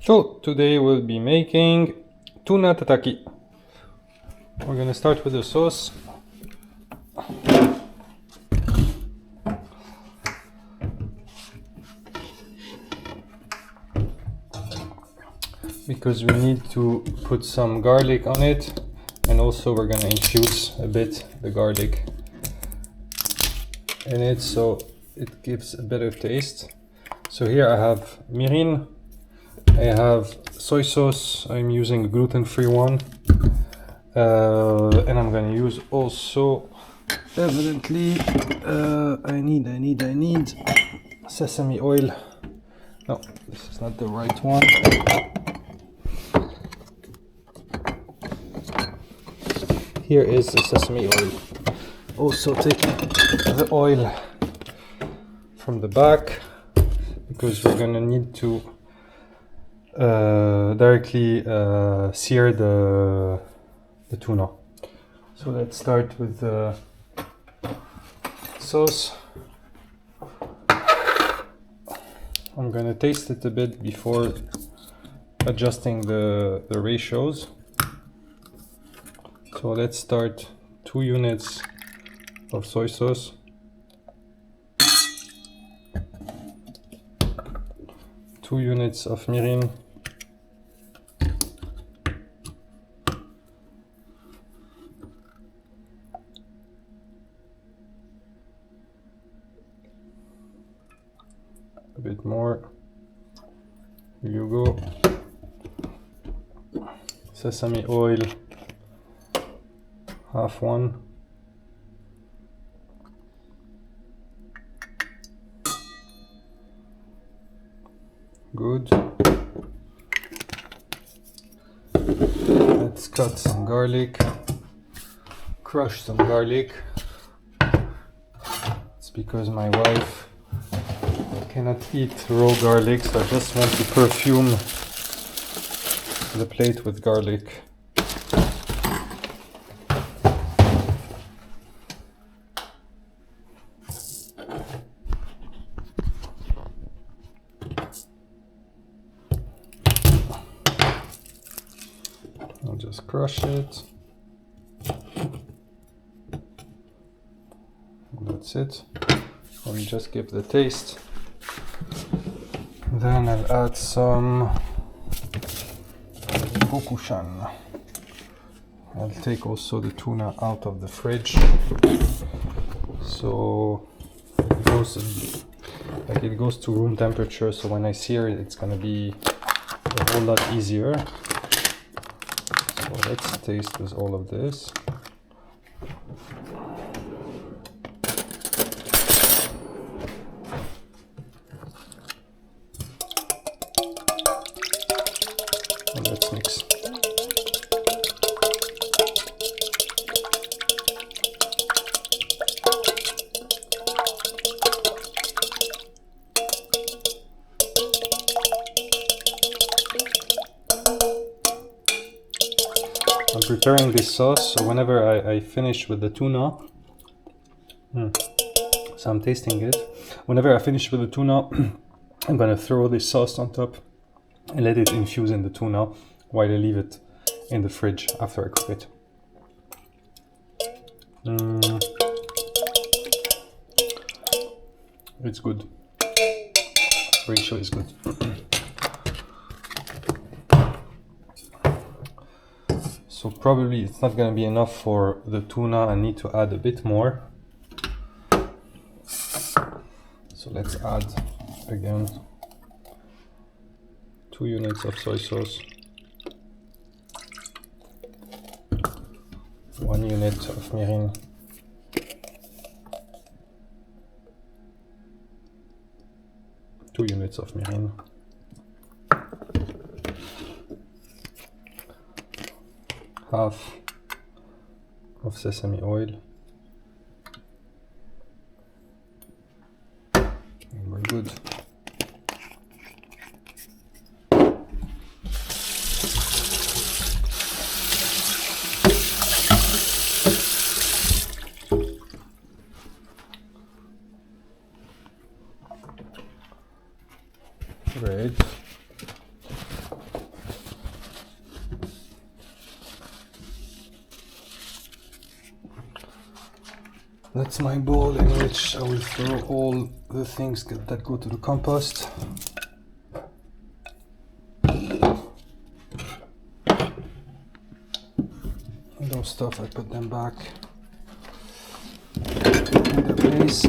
So today we'll be making Tuna Tataki. We're gonna start with the sauce. Because we need to put some garlic on it, and also we're gonna infuse a bit the garlic in it so it gives a better taste. So here I have Mirin, I have soy sauce, I'm using a gluten-free one, and I'm gonna use also, evidently, I need sesame oil. No, this is not the right one. Here is the sesame oil. Also taking the oil from the back because we're gonna need to directly sear the tuna. So let's start with the sauce. I'm gonna taste it a bit before adjusting the ratios. So let's start 2 units of soy sauce, 2 units of mirin, a bit more, here you go, sesame oil, half one, good. Let's cut some garlic, crush some garlic. It's because my wife cannot eat raw garlic, so I just want to perfume the plate with garlic. I'll just crush it. That's it. Let me just give the taste. Then I'll add some bokushan. I'll take also the tuna out of the fridge, so it goes to room temperature. So when I sear it, it's gonna be a whole lot easier. So let's taste with all of this. And let's mix. I'm preparing this sauce, so whenever I finish with the tuna, so I'm tasting it. Whenever I finish with the tuna, I'm gonna throw this sauce on top and let it infuse in the tuna while I leave it in the fridge after I cook it. It's good. Ratio is good. So probably it's not going to be enough for the tuna. I need to add a bit more. So let's add again 2 units of soy sauce, 1 unit of mirin, 2 units of mirin, half of sesame oil, and we're good. Great. That's my bowl in which I will throw all the things that go to the compost. Those stuff, I put them back in their place.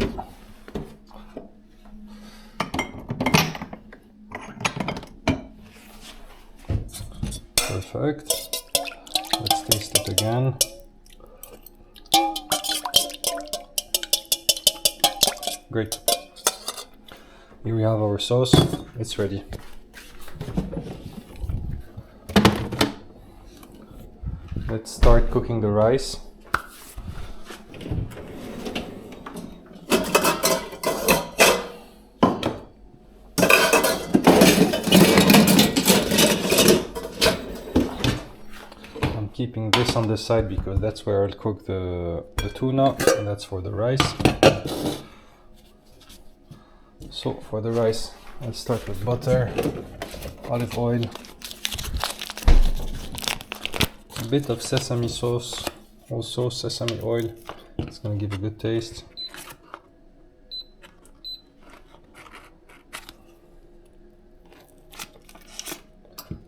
Perfect. Let's taste it again. Great. Here we have our sauce. It's ready. Let's start cooking the rice. I'm keeping this on the side because that's where I'll cook the tuna, and that's for the rice. So for the rice, I'll start with butter, olive oil, a bit of sesame sauce, also sesame oil. It's gonna give a good taste.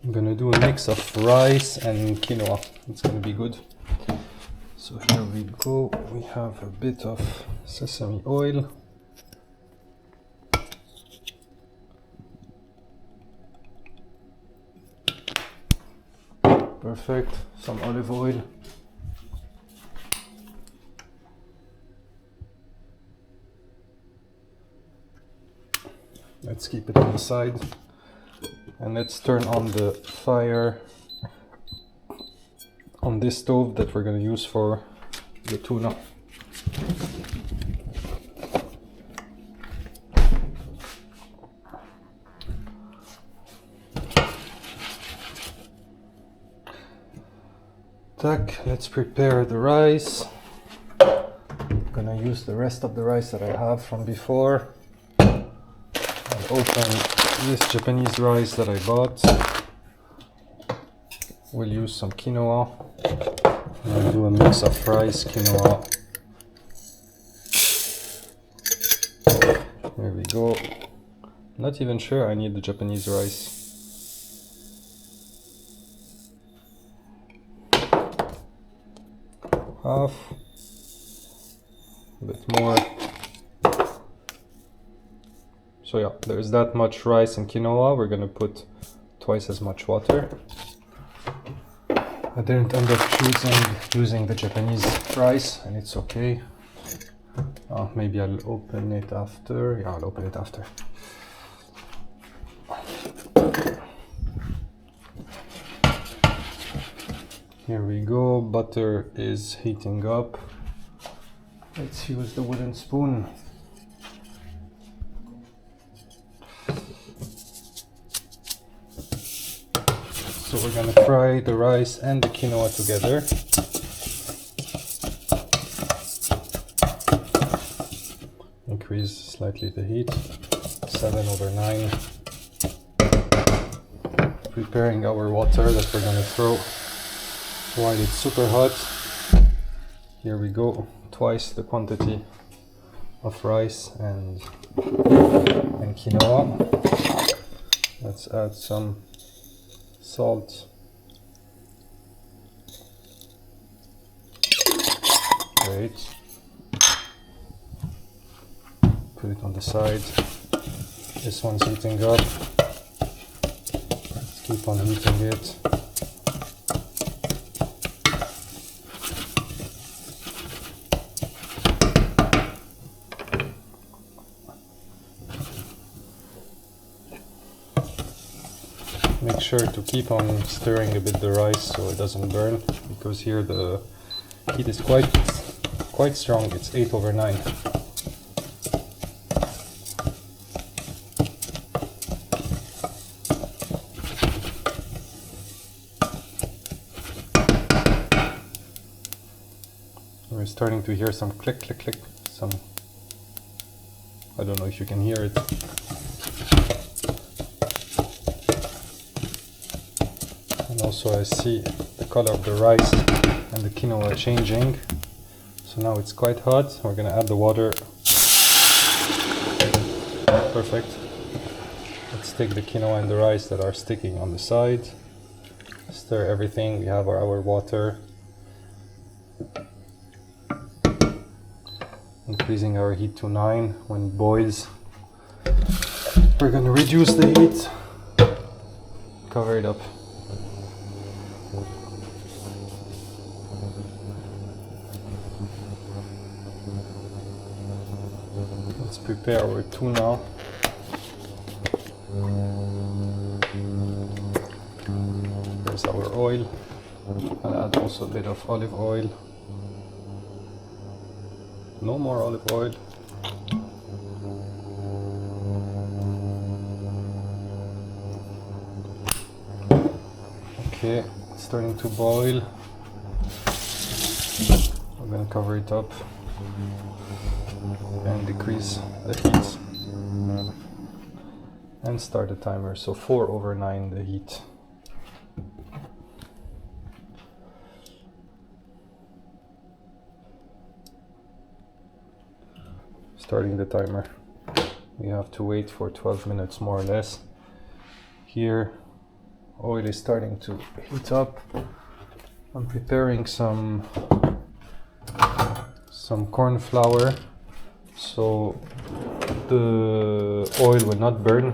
I'm gonna do a mix of rice and quinoa. It's gonna be good. So here we go. We have a bit of sesame oil. Perfect. Some olive oil. Let's keep it on the side. And let's turn on the fire on this stove that we're going to use for the tuna. Let's prepare the rice. I'm gonna use the rest of the rice that I have from before. I'll open this Japanese rice that I bought. We'll use some quinoa. I'll do a mix of rice, quinoa. There we go. Not even sure I need the Japanese rice. Half, a bit more. So yeah, there's that much rice and quinoa. We're gonna put twice as much water. I didn't end up using the Japanese rice, and it's okay. Maybe I'll open it after. Yeah, I'll open it after. Here we go, butter is heating up. Let's use the wooden spoon. So we're gonna fry the rice and the quinoa together. Increase slightly the heat, 7/9. Preparing our water that we're gonna throw while it's super hot. Here we go, twice the quantity of rice and quinoa. Let's add some salt. Great. Put it on the side. This one's heating up. Let's keep on heating it. Make sure to keep on stirring a bit the rice so it doesn't burn, because here the heat is quite strong. It's 8/9. We're starting to hear some click, click, click. I don't know if you can hear it. And also I see the color of the rice and the quinoa changing. So So now it's quite hot. We're gonna add the water. Perfect. Let's take the quinoa and the rice that are sticking on the side. Stir everything. We have our water. Increasing our heat to 9. When it boils, we're gonna reduce the heat. Cover it up. Let's prepare our tuna. There's our oil. I'll add also a bit of olive oil. No more olive oil. Okay, it's starting to boil. I'm gonna cover it up and decrease the heat and start the timer. So 4/9 the heat. Starting the timer. We have to wait for 12 minutes more or less. Here, oil is starting to heat up. I'm preparing some corn flour so the oil will not burn,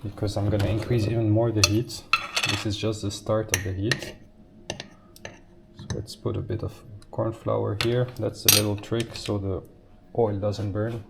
because I'm gonna increase even more the heat. This is just the start of the heat. So let's put a bit of corn flour here. That's a little trick so the oil doesn't burn.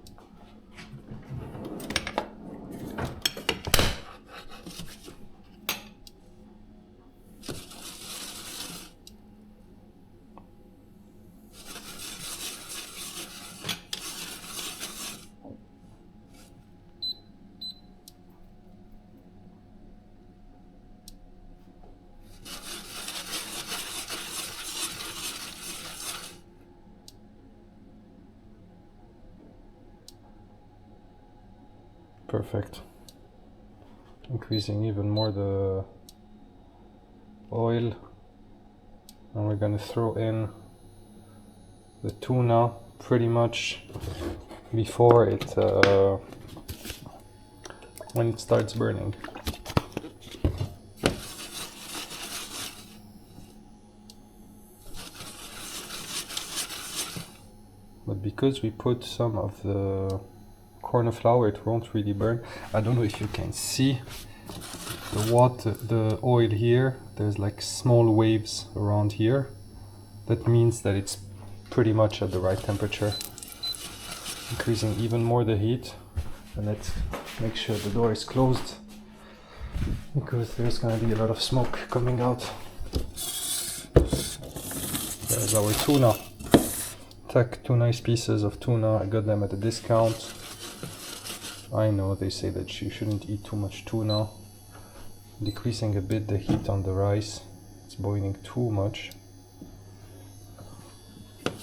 Perfect. Increasing even more the oil, and we're gonna throw in the tuna pretty much before it when it starts burning. But because we put some of the corn flour, it won't really burn. I don't know if you can see the water, the oil here. There's like small waves around here. That means that it's pretty much at the right temperature. Increasing even more the heat, and let's make sure the door is closed because there's gonna be a lot of smoke coming out. There's our tuna. Took 2 nice pieces of tuna. I got them at a discount. I know they say that you shouldn't eat too much tuna. Decreasing a bit the heat on the rice. It's boiling too much.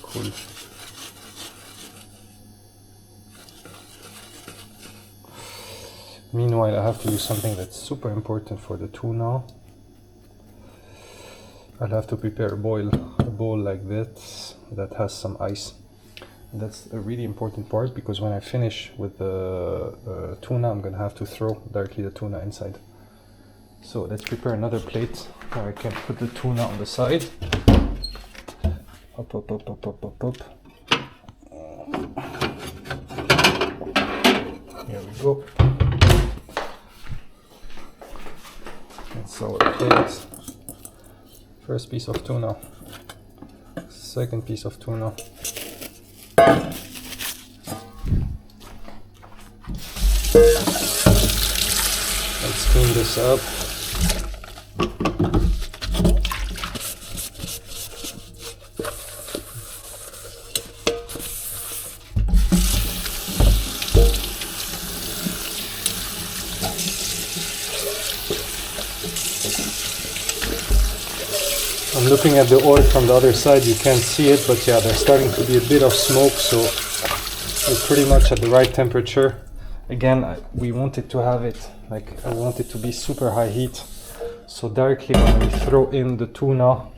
Cool. Meanwhile, I have to do something that's super important for the tuna. I'll have to prepare a bowl like this that has some ice. That's a really important part because when I finish with the tuna, I'm gonna have to throw directly the tuna inside. So let's prepare another plate where I can put the tuna on the side. Up, up, up, up, up, up, up. Here we go. That's our plate. First piece of tuna. Second piece of tuna. Let's clean this up. I'm looking at the oil from the other side, you can't see it, but yeah, there's starting to be a bit of smoke, so we're pretty much at the right temperature. Again, we wanted to have it, like I want it to be super high heat, so directly when we throw in the tuna,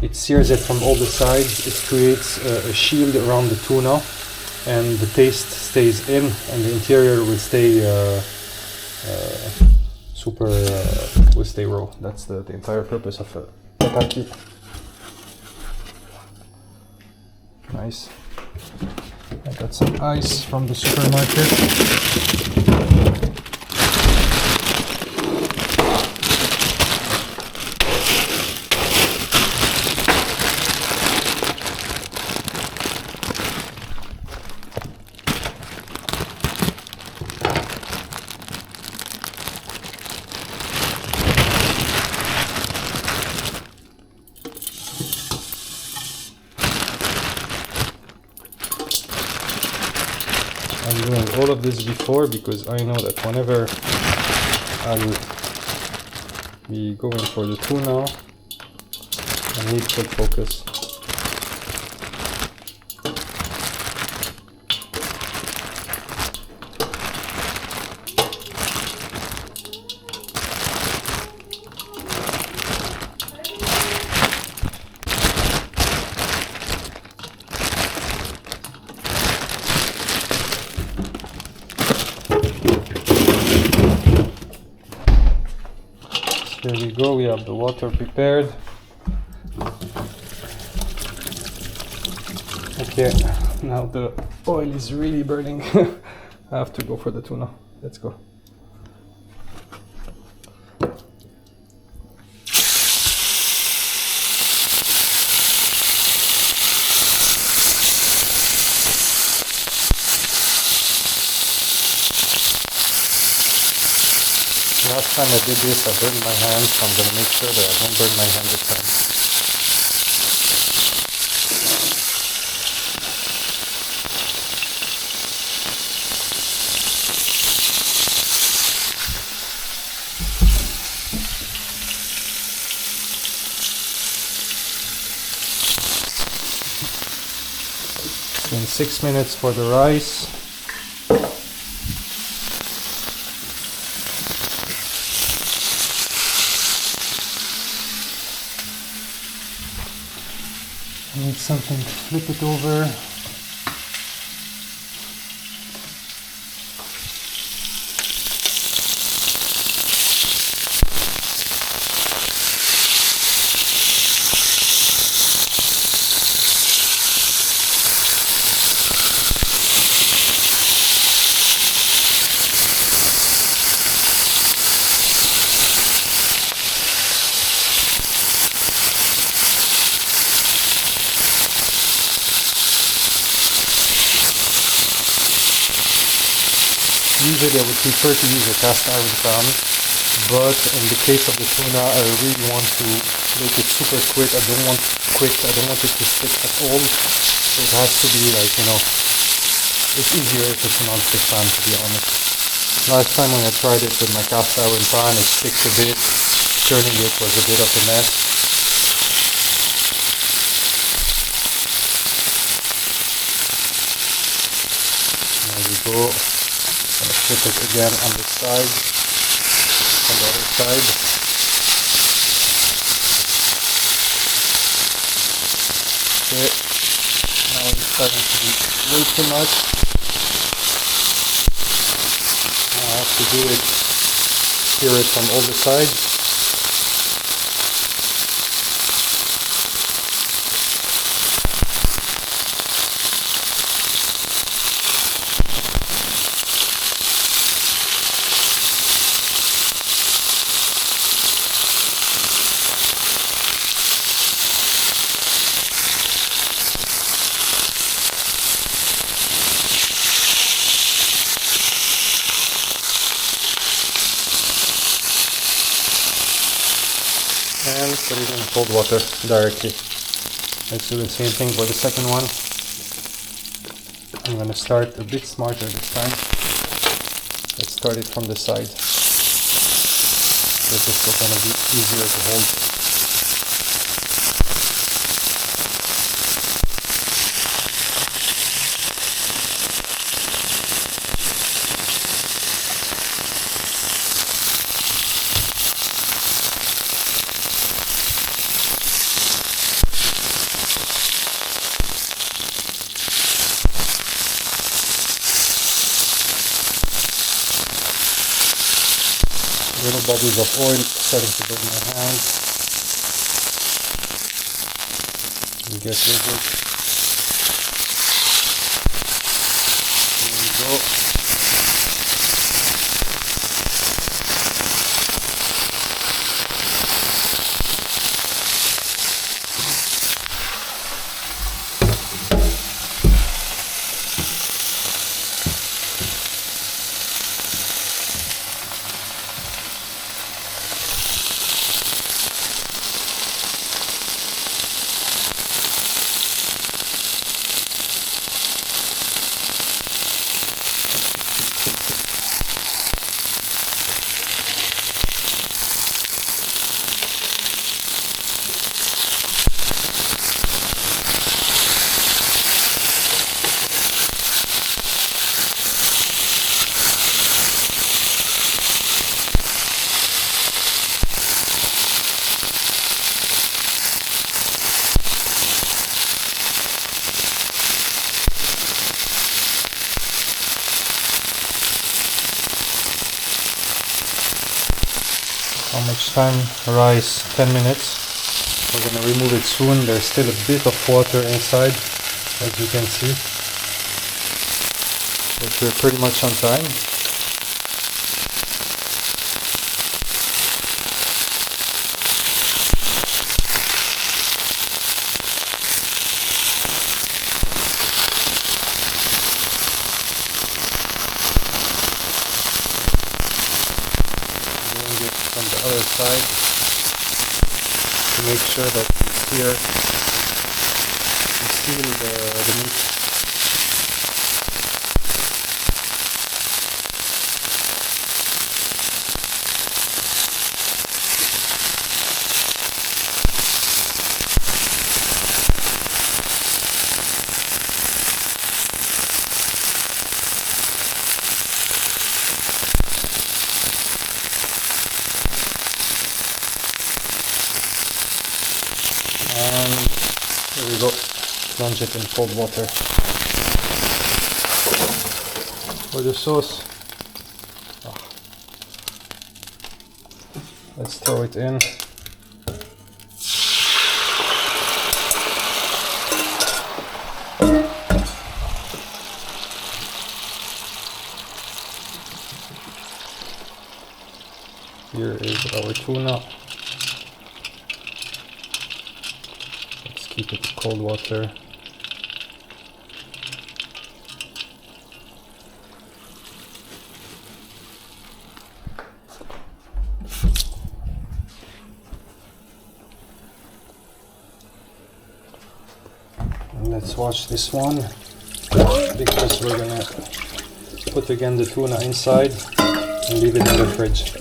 It sears it from all the sides. It creates a shield around the tuna, and the taste stays in, and the interior will stay will stay raw. That's the entire purpose of a tataki. Nice. I got some ice from the supermarket. I'm doing all of this before because I know that whenever I'll be going for the tuna, I need full focus. Here we go, we have the water prepared. Okay, now the oil is really burning. I have to go for the tuna. Let's go. Last time I did this, I burned my hand, so I'm going to make sure that I don't burn my hand this time. It's been 6 minutes for the rice. I need something to flip it over. Usually I would prefer to use a cast iron pan, but in the case of the tuna I really want to make it super quick. I don't want it to stick at all, so it has to be like, you know, it's easier if it's a non-stick pan, to be honest. Last time when I tried it with my cast iron pan, it sticks a bit. Turning it was a bit of a mess. There we go. Flip it again on the side, on the other side. Okay, now it's starting to be way too much. Now I have to do it, sear it from all the sides. And put it in cold water directly. Let's do the same thing for the second one. I'm gonna start a bit smarter this time. Let's start it from the side. This is gonna be easier to hold. bubbles of oil starting to burn my hands. We get rid of it. There we go. How much time? Rice, 10 minutes. We're gonna remove it soon. There's still a bit of water inside, as you can see. But we're pretty much on time. From the other side to make sure that here we seal the meat. And here we go, plunge it in cold water. For the sauce, let's throw it in. Here is our tuna. Keep it in cold water. And let's watch this one, because we're gonna put again the tuna inside and leave it in the fridge.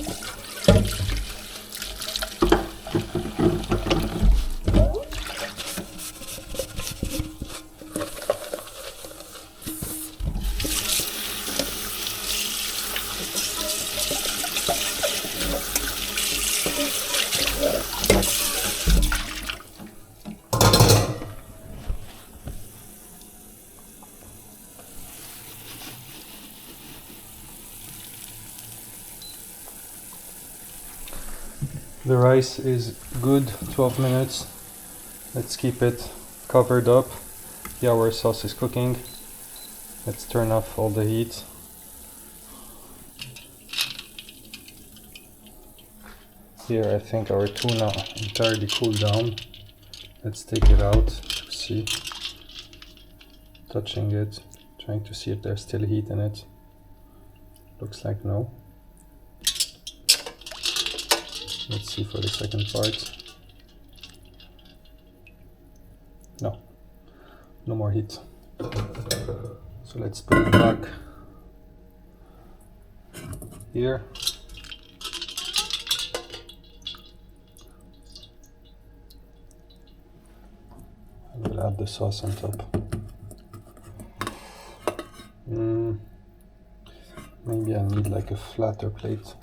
The rice is good, 12 minutes. Let's keep it covered up. Yeah, our sauce is cooking. Let's turn off all the heat. Here I think our tuna entirely cooled down. Let's take it out to see. Touching it, trying to see if there's still heat in it. Looks like no. Let's see for the second part. No, no more heat. So let's put it back here. And we'll add the sauce on top. Maybe I need like a flatter plate.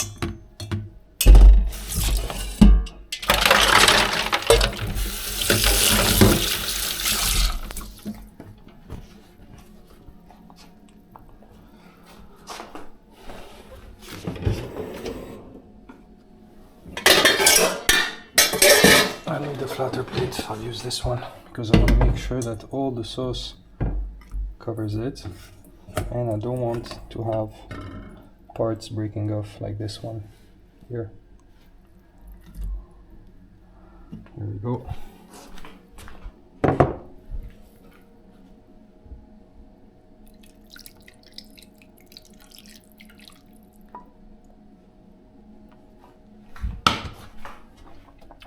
I need a flatter plate. I'll use this one because I want to make sure that all the sauce covers it, and I don't want to have parts breaking off like this one here. There we go.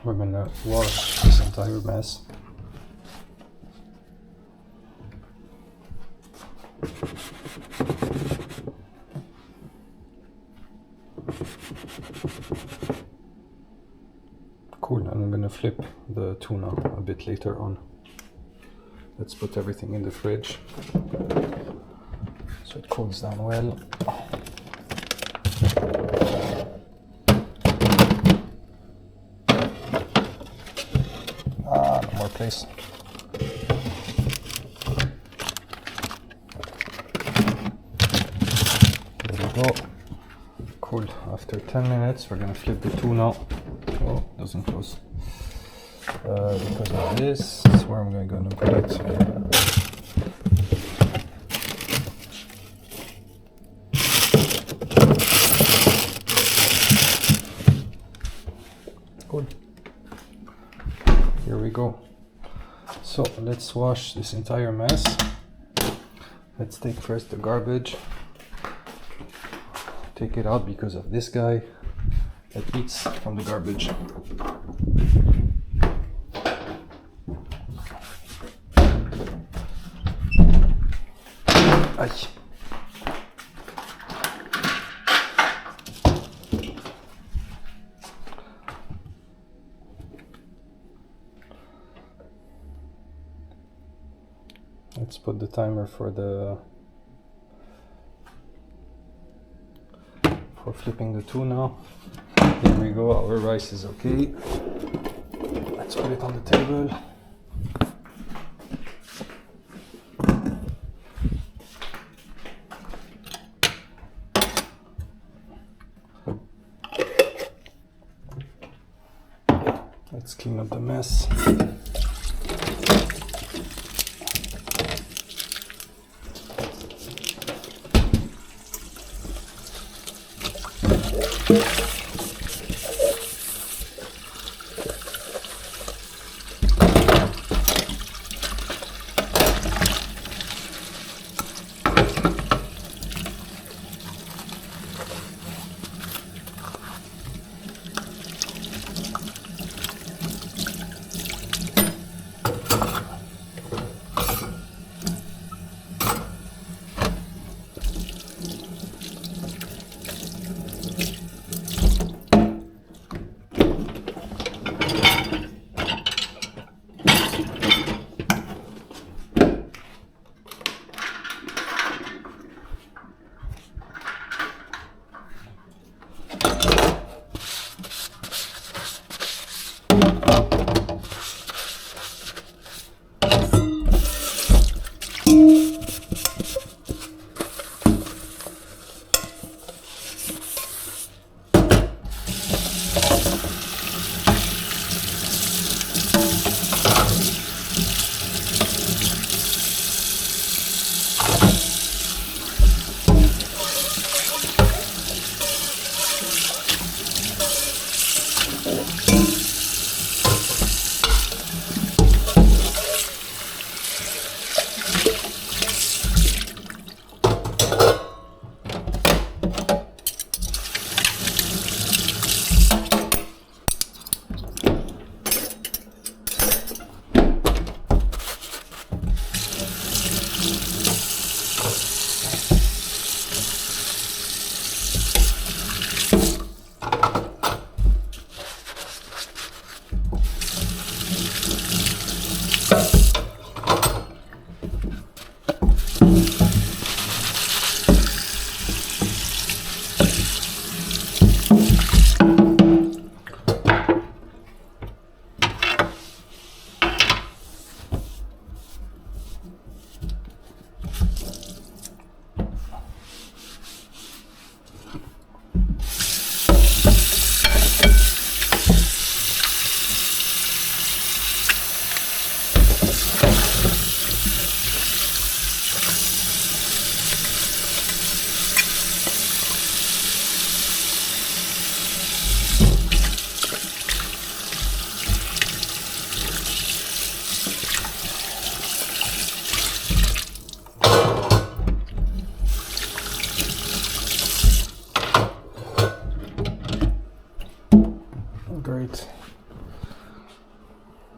We're gonna wash this entire mess. Cool, and I'm gonna flip the tuna a bit later on. Let's put everything in the fridge so it cools down well. No more place. There we go. Cool. After 10 minutes, we're gonna flip the tuna. Oh, doesn't close. Because of this, that's where I'm gonna put it. Cool. Here we go. So let's wash this entire mess. Let's take first the garbage. Take it out because of this guy that eats from the garbage. Ay. Let's put the timer for flipping the tuna. Here we go, our rice is okay. Let's put it on the table. Let's clean up the mess.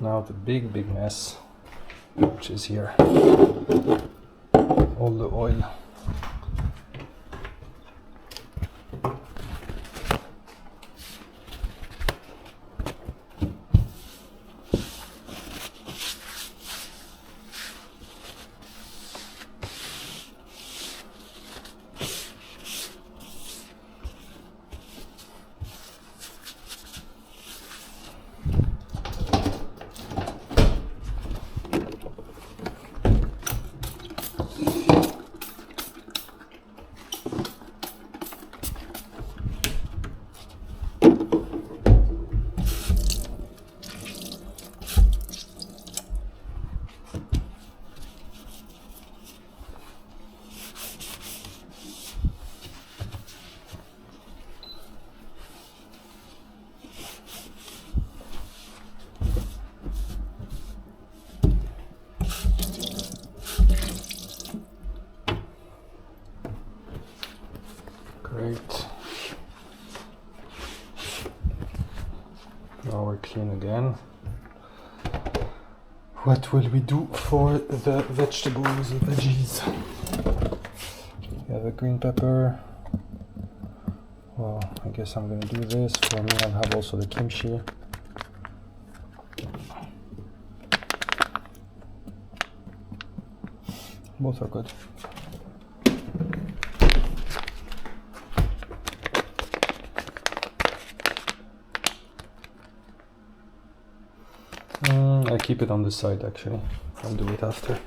Now the big mess, which is here. All the oil. Great. Now we're clean again. What will we do for the vegetables, the veggies? We have a green pepper. Well, I guess I'm gonna do this. For me, I'll have also the kimchi. Both are good. I keep it on the side actually. I'll do it after.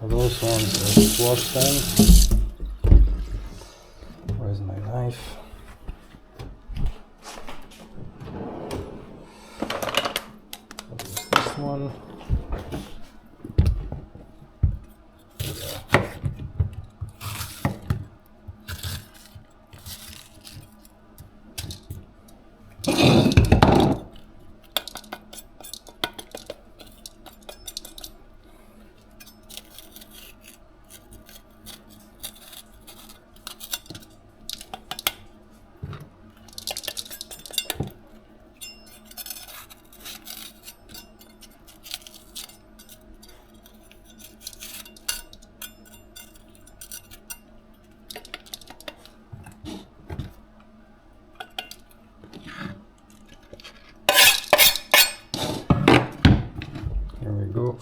Those ones are squash them. Where's my knife? I'll use this one.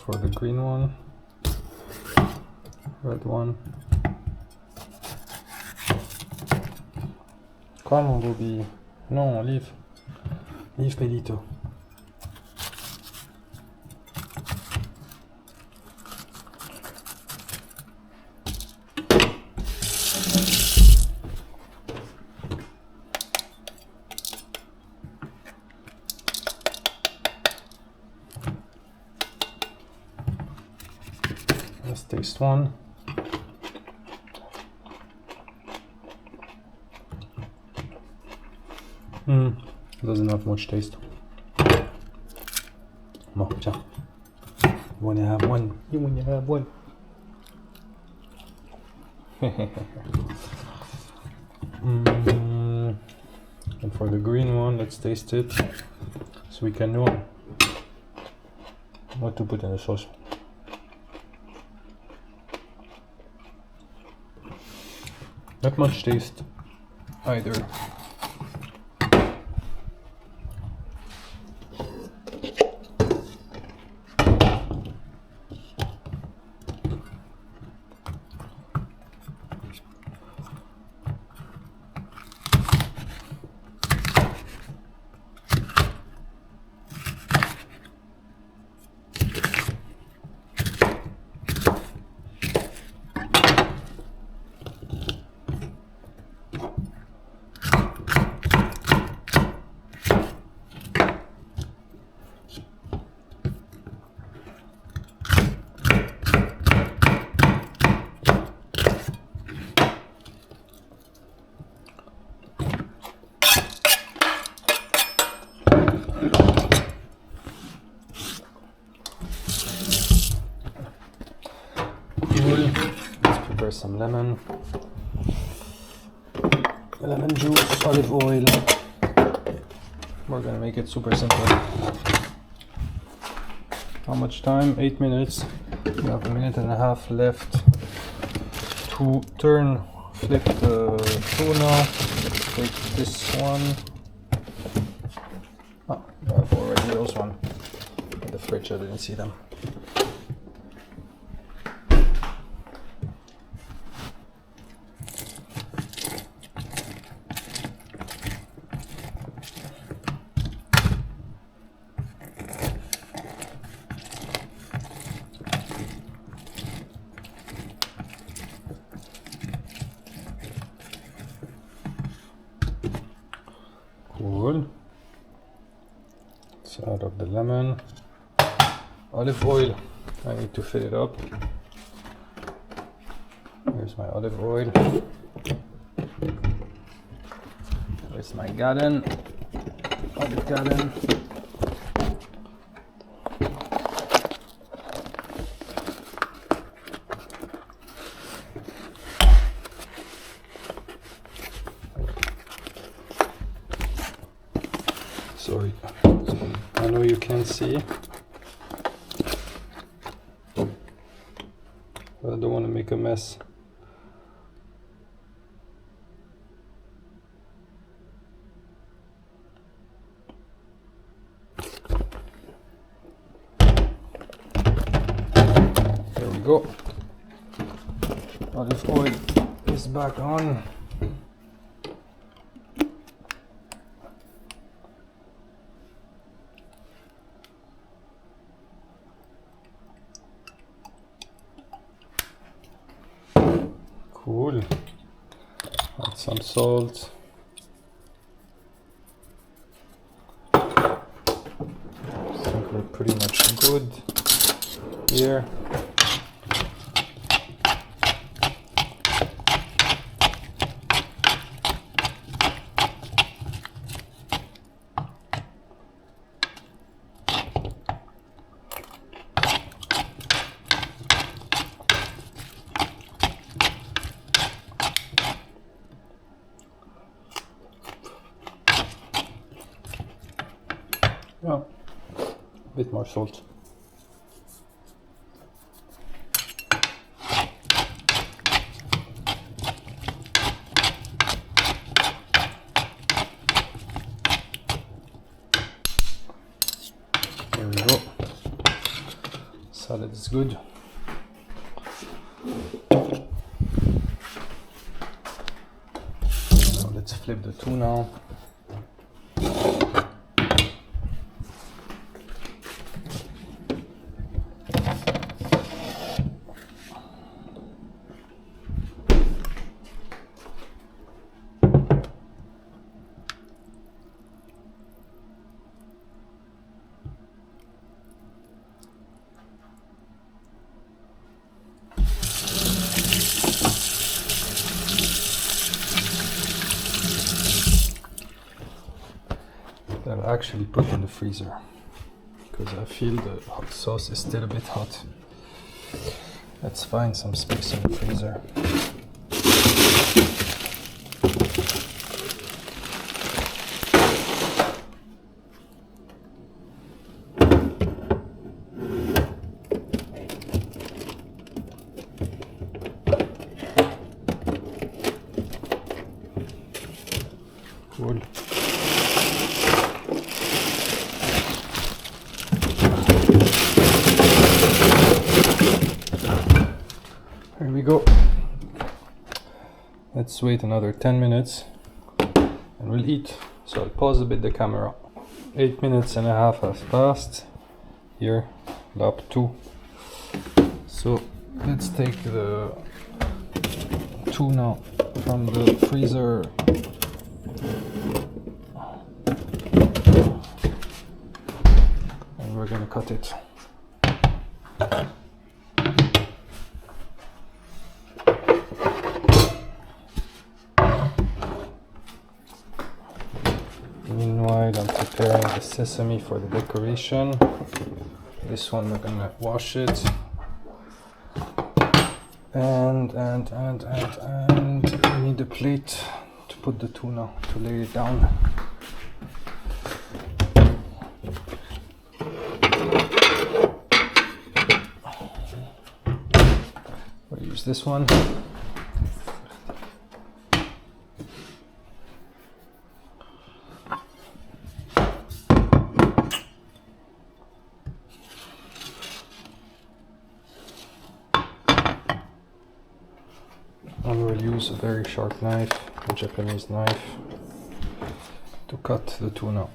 For the green one, red one. Come on, Bobby. No, leave. Leave, Pelito. Let's taste one. Doesn't have much taste. Bon, tiens. You wanna have one? You wanna have one? And for the green one, let's taste it so we can know what to put in the sauce. Not much taste either. some lemon juice, olive oil. We're gonna make it super simple. How much time? 8 minutes. We have 1.5 minutes left to flip the tuna. Let's take this one. Oh, I have already those one in the fridge, I didn't see them. Cool. Let's add up the lemon. Olive oil. I need to fill it up. Here's my olive oil. Here's my gallon. Olive gallon. Sorry, I know you can't see, but I don't want to make a mess. There we go. Olive oil is back on. Cool. Add some salt. I think we're pretty much good here. Yeah, a bit more salt. There we go. Salad is good. Now let's flip the tuna. I'll actually put in the freezer because I feel the hot sauce is still a bit hot. Let's find some space in the freezer. Cool. Here we go. Let's wait another 10 minutes and we'll eat. So I'll pause a bit the camera. 8.5 minutes has passed. Here, lap 2. So let's take the tuna from the freezer. And we're gonna cut it. Meanwhile, I'm preparing the sesame for the decoration. This one we're gonna wash it. And I need a plate to put the tuna, to lay it down. I'll use this one. And we'll use a very sharp knife, a Japanese knife, to cut the tuna.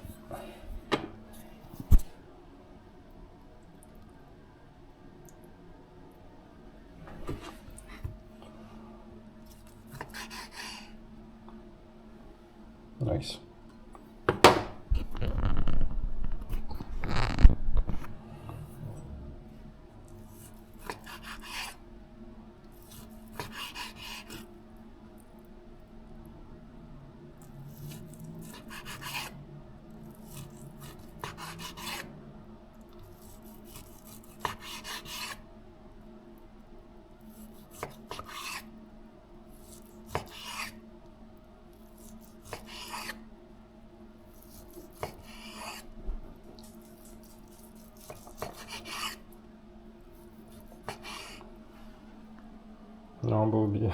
Nice. Non, Bobby.